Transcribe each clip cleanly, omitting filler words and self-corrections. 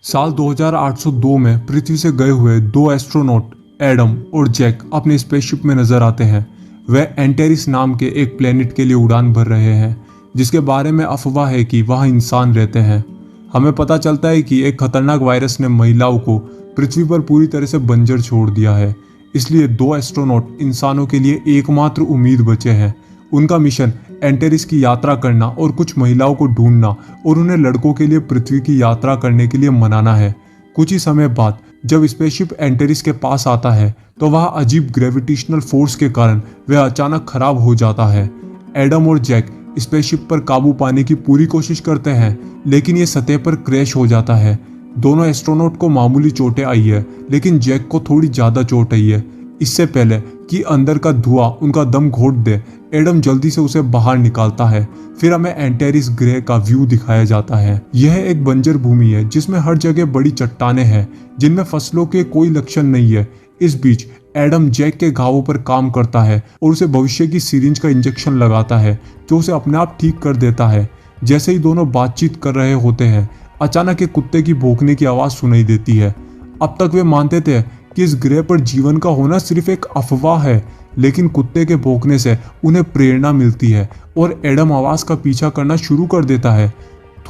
साल 2802 में पृथ्वी से गए हुए दो एस्ट्रोनॉट एडम और जैक अपने स्पेसशिप में नजर आते हैं। वे एंटेरिस नाम के एक प्लेनेट के लिए उड़ान भर रहे हैं, जिसके बारे में अफवाह है कि वहाँ इंसान रहते हैं। हमें पता चलता है कि एक खतरनाक वायरस ने महिलाओं को पृथ्वी पर पूरी तरह से बंजर छोड़ दिया है। इसलिए दो एस्ट्रोनॉट इंसानों के लिए एकमात्र उम्मीद बचे हैं। उनका मिशन एंटेरिस की यात्रा करना और कुछ महिलाओं को ढूंढना और उन्हें लड़कों के लिए पृथ्वी की यात्रा करने के लिए मनाना है। कुछ ही समय बाद जब स्पेसशिप एंटेरिस के पास आता है तो वह अजीब ग्रेविटेशनल फोर्स के कारण वह अचानक खराब हो जाता है। एडम और जैक स्पेसशिप पर काबू पाने की पूरी कोशिश करते हैं, लेकिन ये सतह पर क्रैश हो जाता है। दोनों एस्ट्रोनॉट को मामूली चोटें आई है, लेकिन जैक को थोड़ी ज्यादा चोट आई है। इससे पहले कि अंदर का धुआं उनका दम घोट दे, एडम जल्दी से उसे बाहर निकालता है। फिर हमें एंटेरिस ग्रह का व्यू दिखाया जाता है। यह एक बंजर भूमि है जिसमें हर जगह बड़ी चट्टानें हैं, जिनमें फसलों के कोई लक्षण नहीं है। इस बीच एडम जैक के घावों पर काम करता है और उसे भविष्य की सिरिंज का इंजेक्शन लगाता है, जो उसे अपने आप ठीक कर देता है। जैसे ही दोनों बातचीत कर रहे होते हैं, अचानक एक कुत्ते की भौंकने की आवाज सुनाई देती है। अब तक वे मानते थे कि इस ग्रह पर जीवन का होना सिर्फ एक अफवाह है, लेकिन कुत्ते के भौंकने से उन्हें प्रेरणा मिलती है और एडम आवाज का पीछा करना शुरू कर देता है।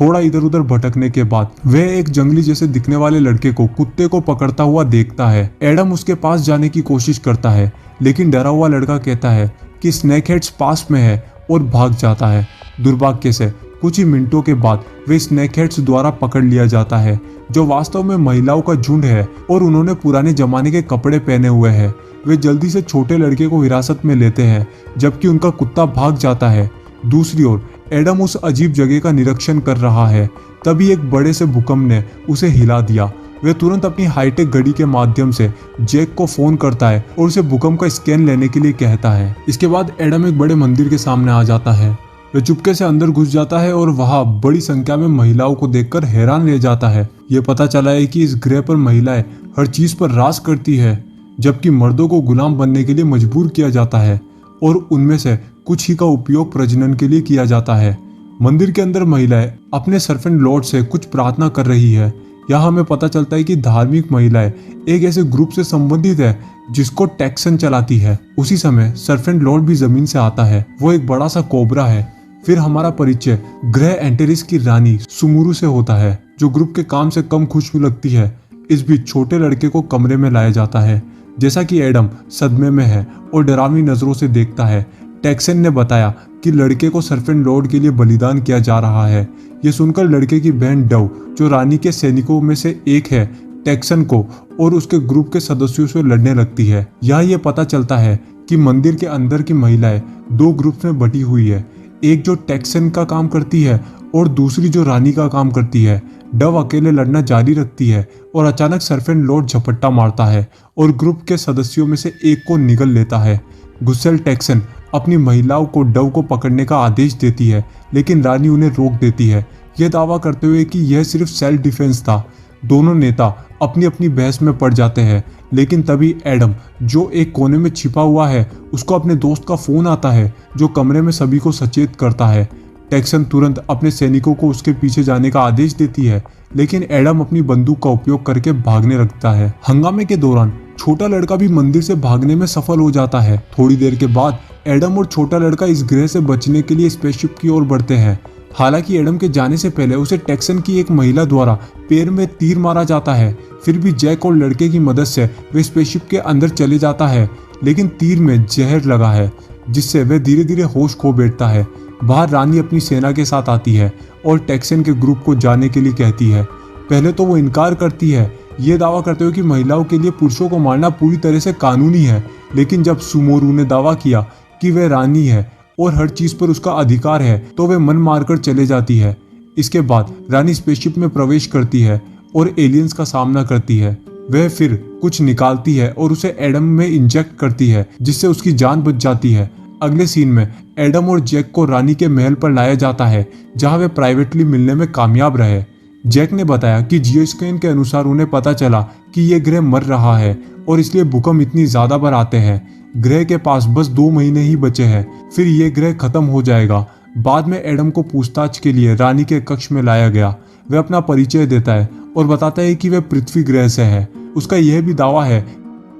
थोड़ा इधर उधर भटकने के बाद वह एक जंगली जैसे दिखने वाले लड़के को कुत्ते को पकड़ता हुआ देखता है। एडम उसके पास जाने की कोशिश करता है, लेकिन डरा हुआ लड़का कहता है कि स्नेक हेड्स पास में है और भाग जाता है। दुर्भाग्य से कुछ ही मिनटों के बाद वे स्नेक हेड्स द्वारा पकड़ लिया जाता है, जो वास्तव में महिलाओं का झुंड है और उन्होंने पुराने जमाने के कपड़े पहने हुए हैं। वे जल्दी से छोटे लड़के को हिरासत में लेते हैं, जबकि उनका कुत्ता भाग जाता है। दूसरी ओर एडम उस अजीब जगह का निरीक्षण कर रहा है। तभी एक बड़े से भूकंप ने उसे हिला दिया। वह तुरंत अपनी हाईटेक घड़ी के माध्यम से जैक को फोन करता है और उसे भूकंप का स्कैन लेने के लिए कहता है। इसके बाद एडम एक बड़े मंदिर के सामने आ जाता है। वह चुपके से अंदर घुस जाता है और वहां बड़ी संख्या में महिलाओं को देखकर हैरान रह जाता है। यह पता चला है कि इस ग्रह पर महिलाएं हर चीज पर राज करती है, जबकि मर्दों को गुलाम बनने के लिए मजबूर किया जाता है और उनमें से कुछ ही का उपयोग प्रजनन के लिए किया जाता है। मंदिर के अंदर महिलाएं अपने सर्फेंट लॉर्ड से कुछ प्रार्थना कर रही है। यहाँ हमें पता चलता है कि धार्मिक महिलाएं एक ऐसे ग्रुप से संबंधित है जिसको टैक्सन चलाती है। उसी समय सर्फेंट लॉर्ड भी जमीन से आता है। वो एक बड़ा सा कोबरा है। फिर हमारा परिचय ग्रह एंटेरिस की रानी सुमुरु से होता है, जो ग्रुप के काम से कम खुश लगती है। इस बीच छोटे लड़के को कमरे में लाया जाता है। जैसा कि एडम सदमे में है और डरावनी नजरों से देखता है। टैक्सन ने बताया कि लड़के को सर्फेंट लॉर्ड के लिए बलिदान किया जा रहा है। यह सुनकर लड़के की बहन डव, जो रानी के सैनिकों में से एक है, टैक्सन को और उसके ग्रुप के सदस्यों से लड़ने लगती है। यहाँ यह पता चलता है कि मंदिर के अंदर की महिलाएं दो ग्रुप में बटी हुई है, एक जो टैक्सन का काम करती है और दूसरी जो रानी का काम करती है। डव अकेले लड़ना जारी रखती है और अचानक सर्फेंट लॉर्ड झपट्टा मारता है और ग्रुप के सदस्यों में से एक को निगल लेता है। गुस्सेल टैक्सन अपनी महिलाओं को डव को पकड़ने का आदेश देती है, लेकिन रानी उन्हें रोक देती है, यह दावा करते हुए कि यह सिर्फ सेल्फ डिफेंस था। दोनों नेता अपनी अपनी बहस में पड़ जाते हैं, लेकिन तभी एडम, जो एक कोने में छिपा हुआ है, उसको अपने दोस्त का फोन आता है, जो कमरे में सभी को सचेत करता है। टैक्सन तुरंत अपने सैनिकों को उसके पीछे जाने का आदेश देती है, लेकिन एडम अपनी बंदूक का उपयोग करके भागने लगता है। हंगामे के दौरान छोटा लड़का भी मंदिर से भागने में सफल हो जाता है। थोड़ी देर के बाद एडम और छोटा लड़का इस ग्रह से बचने के लिए स्पेसशिप की ओर बढ़ते हैं। हालांकि एडम के जाने से पहले उसे टैक्सन की एक महिला द्वारा पैर में तीर मारा जाता है। फिर भी जैक और लड़के की मदद से वे स्पेसशिप के अंदर चले जाता है, लेकिन तीर में जहर लगा है, जिससे वह धीरे धीरे होश खो बैठता है। बाहर रानी अपनी सेना के साथ आती है और टैक्सन के ग्रुप को जाने के लिए कहती है। पहले तो वो इनकार करती है, ये दावा करते हुए कि महिलाओं के लिए पुरुषों को मारना पूरी तरह से कानूनी है। लेकिन जब सुमोरू ने दावा किया कि वह रानी है और हर चीज पर उसका अधिकार है, तो वह मन मारकर चले जाती है। इसके बाद रानी स्पेसशिप में प्रवेश करती है और एलियंस का सामना करती है। वह फिर कुछ निकालती है और उसे एडम में इंजेक्ट करती है, जिससे उसकी जान बच जाती है। अगले सीन में एडम और जैक को रानी के महल पर लाया जाता है, जहां वे प्राइवेटली मिलने में कामयाब रहे। जैक ने बताया कि जियोस्कैन के अनुसार उन्हें पता चला कि यह ग्रह मर रहा है और इसलिए भूकंप इतनी ज्यादा बार आते हैं। ग्रह के पास बस 2 महीने ही बचे हैं, फिर यह ग्रह खत्म हो जाएगा। बाद में एडम को पूछताछ के लिए रानी के कक्ष में लाया गया। वह अपना परिचय देता है और बताता है कि वह पृथ्वी ग्रह से है। उसका यह भी दावा है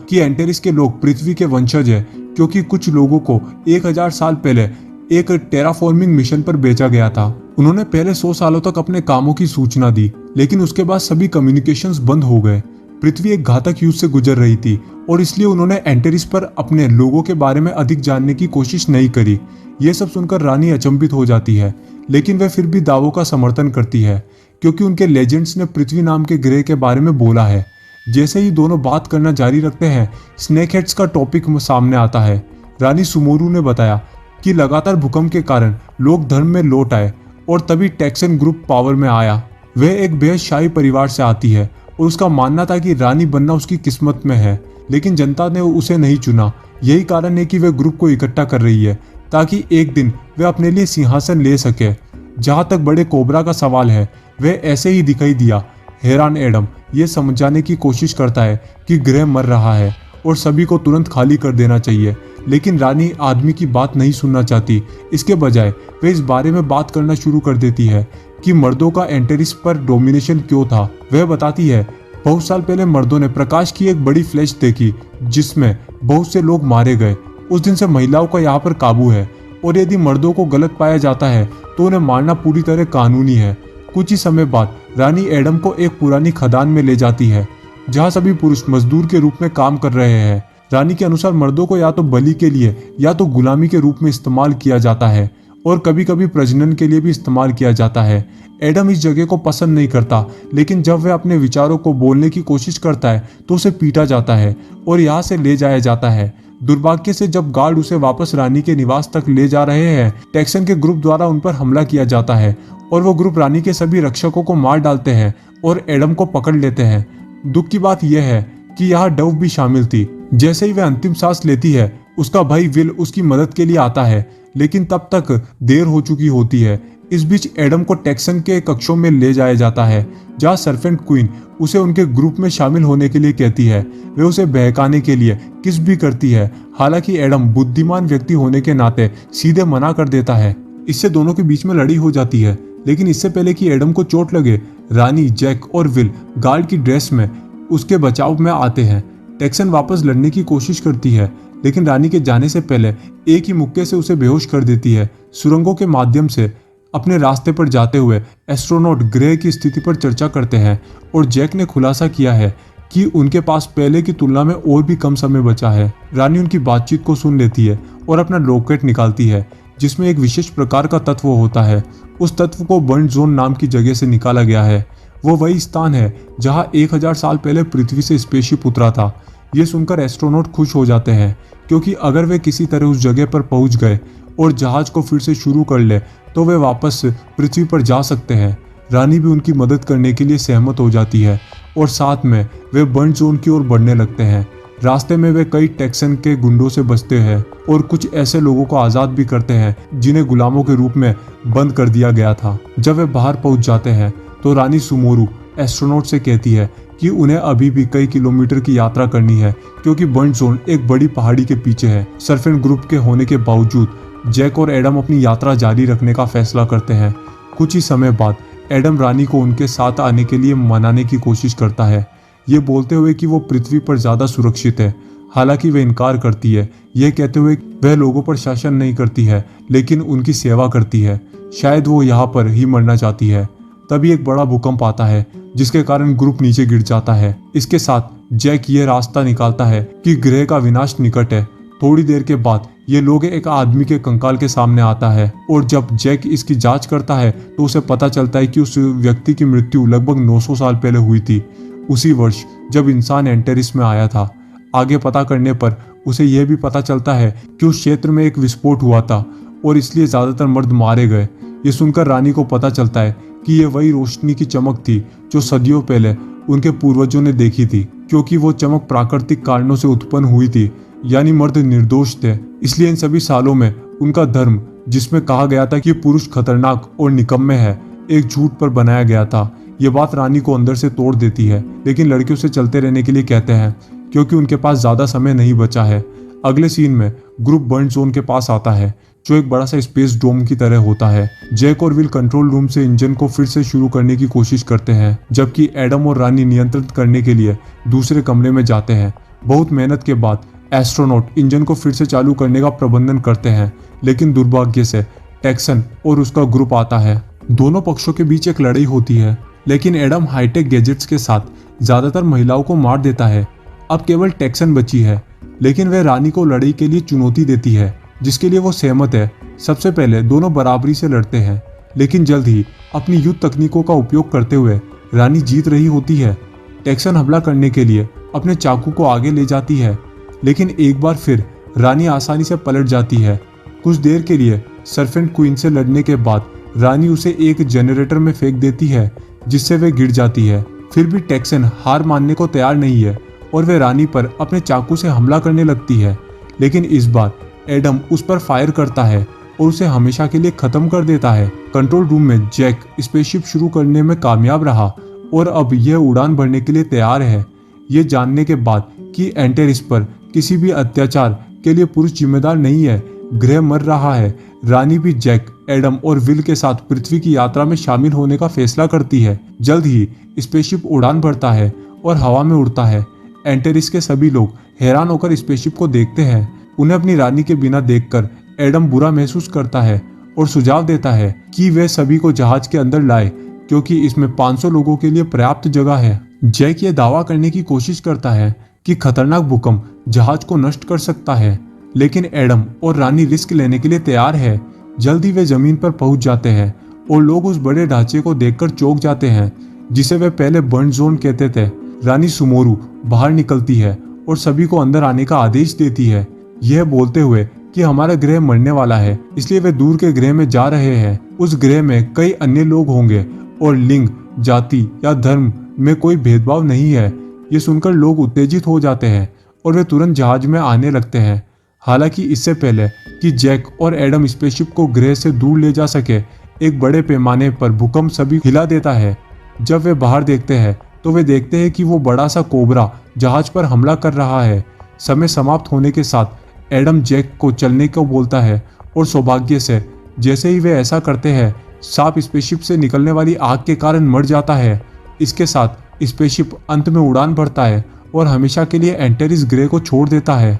कि एंटेरिस के लोग पृथ्वी के वंशज है, क्योंकि कुछ लोगों को 1000 साल पहले एक टेराफॉर्मिंग मिशन पर भेजा गया था। उन्होंने पहले 100 सालों तक अपने कामों की सूचना दी, लेकिन उसके बाद सभी कम्युनिकेशंस बंद हो गए। पृथ्वी एक घातक युद्ध से गुजर रही थी और इसलिए उन्होंने एंटेरिस पर अपने लोगों के बारे में अधिक जानने की कोशिश नहीं करी। यह सब सुनकर रानी अचंभित हो जाती है, लेकिन वह फिर भी दावों का समर्थन करती है, क्योंकि उनके लेजेंड्स ने पृथ्वी नाम के ग्रह के बारे में बोला है। जैसे ही दोनों बात करना जारी रखते हैं, स्नेक हेड्स का टॉपिक सामने आता है। रानी सुमोरू ने बताया कि लगातार भूकंप के कारण लोग धर्म में लौट आए और तभी टेक्सन ग्रुप पावर में आया। वह एक बेहद शाही परिवार से आती है और उसका मानना था कि रानी बनना उसकी किस्मत में है, लेकिन जनता ने उसे नहीं चुना। यही कारण है कि वह ग्रुप को इकट्ठा कर रही है ताकि एक दिन वह अपने लिए सिंहासन ले सके। जहां तक बड़े कोबरा का सवाल है, वह ऐसे ही दिखाई दिया। हैरान एडम यह समझाने की कोशिश करता है कि ग्रह मर रहा है और सभी को तुरंत खाली कर देना चाहिए, लेकिन रानी आदमी की बात नहीं सुनना चाहती। इसके बजाय वह इस बारे में बात करना शुरू कर देती है कि मर्दों का एंटेरिस पर डोमिनेशन क्यों था। वह बताती है, बहुत साल पहले मर्दों ने प्रकाश की एक बड़ी फ्लैश देखी जिसमें बहुत से लोग मारे गए। उस दिन से महिलाओं का यहाँ पर काबू है और यदि मर्दों को गलत पाया जाता है तो उन्हें मारना पूरी तरह कानूनी है। कुछ ही समय बाद रानी एडम को एक पुरानी खदान में ले जाती है जहाँ सभी पुरुष मजदूर के रूप में काम कर रहे हैं। रानी के अनुसार मर्दों को या तो बलि के लिए या तो गुलामी के रूप में इस्तेमाल किया जाता है और कभी कभी प्रजनन के लिए भी इस्तेमाल किया जाता है। एडम इस जगह को पसंद नहीं करता, लेकिन जब वह अपने विचारों को बोलने की कोशिश करता है तो उसे पीटा जाता है और यहाँ से ले जाया जाता है। दुर्भाग्य से जब गार्ड उसे वापस रानी के निवास तक ले जा रहे हैं, टेक्सन के ग्रुप द्वारा उन पर हमला किया जाता है और वो ग्रुप रानी के सभी रक्षकों को मार डालते हैं और एडम को पकड़ लेते हैं। दुख की बात यह है कि यहाँ डव भी शामिल थी। जैसे ही वह अंतिम सांस लेती है, उसका भाई विल उसकी मदद के लिए आता है, लेकिन तब तक देर हो चुकी होती है। इस बीच एडम को टेक्सन के कक्षों में ले जाया जाता है जहाँ सर्पेंट क्वीन उसे उनके ग्रुप में शामिल होने के लिए कहती है। वे उसे बहकाने के लिए किस भी करती है, हालांकि एडम बुद्धिमान व्यक्ति होने के नाते सीधे मना कर देता है। इससे दोनों के बीच में लड़ाई हो जाती है, लेकिन इससे पहले कि एडम को चोट लगे, रानी, जैक और विल गार्ड की ड्रेस में उसके बचाव में आते हैं। टेक्सन वापस लड़ने की कोशिश करती है, लेकिन रानी के जाने से पहले एक ही मुक्के से उसे बेहोश कर देती है। सुरंगों के माध्यम से अपने रास्ते पर जाते हुए एस्ट्रोनॉट ग्रह की स्थिति पर चर्चा करते हैं और जैक ने खुलासा किया है कि उनके पास पहले की तुलना में और भी कम समय बचा है। रानी उनकी बातचीत को सुन लेती है और अपना लॉकेट निकालती है जिसमें एक विशेष प्रकार का तत्व होता है। उस तत्व को बर्न जोन नाम की जगह से निकाला गया है। वो वही स्थान है जहां 1000 साल पहले पृथ्वी से स्पेसशिप उतरा था। ये सुनकर एस्ट्रोनॉट खुश हो जाते हैं, क्योंकि अगर वे किसी तरह उस जगह पर पहुंच गए और जहाज को फिर से शुरू कर ले तो वे वापस पृथ्वी पर जा सकते हैं। रानी भी उनकी मदद करने के लिए सहमत हो जाती है और साथ में वे बर्न जोन की ओर बढ़ने लगते हैं। रास्ते में वे कई टेक्सन के गुंडों से बचते हैं और कुछ ऐसे लोगों को आज़ाद भी करते हैं जिन्हें गुलामों के रूप में बंद कर दिया गया था। जब वे बाहर पहुंच जाते हैं तो रानी सुमोरू एस्ट्रोनॉट से कहती है कि उन्हें अभी भी कई किलोमीटर की यात्रा करनी है, क्योंकि बर्न जोन एक बड़ी पहाड़ी के पीछे है। सर्फेंट ग्रुप के होने के बावजूद जैक और एडम अपनी यात्रा जारी रखने का फैसला करते हैं। कुछ ही समय बाद एडम रानी को उनके साथ आने के लिए मनाने की कोशिश करता है, ये बोलते हुए कि वो पृथ्वी पर ज़्यादा सुरक्षित है। हालांकि वह इनकार करती है, यह कहते हुए वह लोगों पर शासन नहीं करती है लेकिन उनकी सेवा करती है। शायद वो यहाँ पर ही मरना चाहती है। तभी एक बड़ा भूकंप आता है जिसके कारण ग्रुप नीचे गिर जाता है। इसके साथ जैक ये रास्ता निकालता है कि ग्रह का विनाश निकट है। थोड़ी देर के बाद ये लोग एक आदमी के कंकाल के सामने आता है और जब जैक इसकी जांच करता है तो उसे पता चलता है कि उस व्यक्ति की मृत्यु लगभग 900 साल पहले हुई थी, उसी वर्ष जब इंसान एंटेरिस में आया था। आगे पता करने पर उसे यह भी पता चलता है कि उस क्षेत्र में एक विस्फोट हुआ था और इसलिए ज्यादातर मर्द मारे गए। ये सुनकर रानी को पता चलता है कि यह वही रोशनी की चमक थी जो सदियों पहले उनके पूर्वजों ने देखी थी, क्योंकि वो चमक प्राकृतिक कारणों से उत्पन्न हुई थी, यानी मर्द निर्दोष थे। इसलिए इन सभी सालों में उनका धर्म, जिसमें कहा गया था कि पुरुष खतरनाक और निकम्मे है, एक झूठ पर बनाया गया था। ये बात रानी को अंदर से तोड़ देती है, लेकिन लड़कियों से चलते रहने के लिए कहते हैं क्योंकि उनके पास ज्यादा समय नहीं बचा है। अगले सीन में ग्रुप बर्न जोन के पास आता है जो एक बड़ा सा स्पेस डोम की तरह होता है। जैक और विल कंट्रोल रूम से इंजन को फिर से शुरू करने की कोशिश करते हैं, जबकि एडम और रानी नियंत्रित करने के लिए दूसरे कमरे में जाते हैं। बहुत मेहनत के बाद एस्ट्रोनॉट इंजन को फिर से चालू करने का प्रबंधन करते हैं, लेकिन दुर्भाग्य से टेक्सन और उसका ग्रुप आता है। दोनों पक्षों के बीच एक लड़ाई होती है, लेकिन एडम हाईटेक गैजेट्स के साथ ज्यादातर महिलाओं को मार देता है। अब केवल टेक्सन बची है, लेकिन वह रानी को लड़ाई के लिए चुनौती देती है, जिसके लिए वो सहमत है। सबसे पहले दोनों बराबरी से लड़ते हैं, लेकिन जल्द ही अपनी युद्ध तकनीकों का उपयोग करते हुए रानी जीत रही होती है। टेक्सन हमला करने के लिए अपने चाकू को आगे ले जाती है, लेकिन एक बार फिर रानी आसानी से पलट जाती है। कुछ देर के लिए सर्फेंट क्वीन से लड़ने के बाद रानी उसे एक जनरेटर में फेंक देती है, जिससे वह गिर जाती है। फिर भी टेक्सन हार मानने को तैयार नहीं है और वह रानी पर अपने चाकू से हमला करने लगती है, लेकिन इस बार एडम उस पर फायर करता है और उसे हमेशा के लिए खत्म कर देता है। कंट्रोल रूम में जैक स्पेसशिप शुरू करने में कामयाब रहा और अब यह उड़ान भरने के लिए तैयार है। ये जानने के बाद कि एंटेरिस पर किसी भी अत्याचार के लिए पुरुष जिम्मेदार नहीं है, ग्रह मर रहा है, रानी भी जैक, एडम और विल के साथ पृथ्वी की यात्रा में शामिल होने का फैसला करती है। जल्द ही स्पेसशिप उड़ान भरता है और हवा में उड़ता है। एंटेरिस के सभी लोग हैरान होकर स्पेसशिप को देखते हैं। उन्हें अपनी रानी के बिना देखकर एडम बुरा महसूस करता है और सुझाव देता है कि वे सभी को जहाज के अंदर लाए, क्योंकि इसमें 500 लोगों के लिए पर्याप्त जगह है। जैक ये दावा करने की कोशिश करता है कि खतरनाक भूकंप जहाज को नष्ट कर सकता है, लेकिन एडम और रानी रिस्क लेने के लिए तैयार है। जल्द ही वे जमीन पर पहुंच जाते हैं और लोग उस बड़े ढांचे को देखकर चौंक जाते हैं, जिसे वे पहले बर्न जोन कहते थे। रानी सुमोरू बाहर निकलती है और सभी को अंदर आने का आदेश देती है, यह बोलते हुए कि हमारा ग्रह मरने वाला है, इसलिए वे दूर के ग्रह में जा रहे हैं। उस ग्रह में कई अन्य लोग होंगे और लिंग, जाति या धर्म में कोई भेदभाव नहीं है। ये सुनकर लोग उत्तेजित हो जाते हैं और वे तुरंत जहाज में आने लगते हैं। हालांकि इससे पहले कि जैक और एडम स्पेसशिप को ग्रह से दूर ले जा सके, एक बड़े पैमाने पर भूकंप सभी हिला देता है। जब वे बाहर देखते हैं तो वे देखते हैं कि वो बड़ा सा कोबरा जहाज पर हमला कर रहा है। समय समाप्त होने के साथ एडम जैक को चलने को बोलता है और सौभाग्य से जैसे ही वे ऐसा करते हैं, सांप स्पेसशिप से निकलने वाली आग के कारण मर जाता है। इसके साथ स्पेसशिप अंत में उड़ान भरता है और हमेशा के लिए एंटेरिस ग्रह को छोड़ देता है।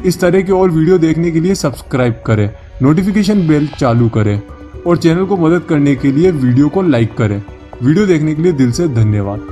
इस तरह की और वीडियो देखने के लिए सब्सक्राइब करें, नोटिफिकेशन बेल चालू करें और चैनल को मदद करने के लिए वीडियो को लाइक करें। वीडियो देखने के लिए दिल से धन्यवाद।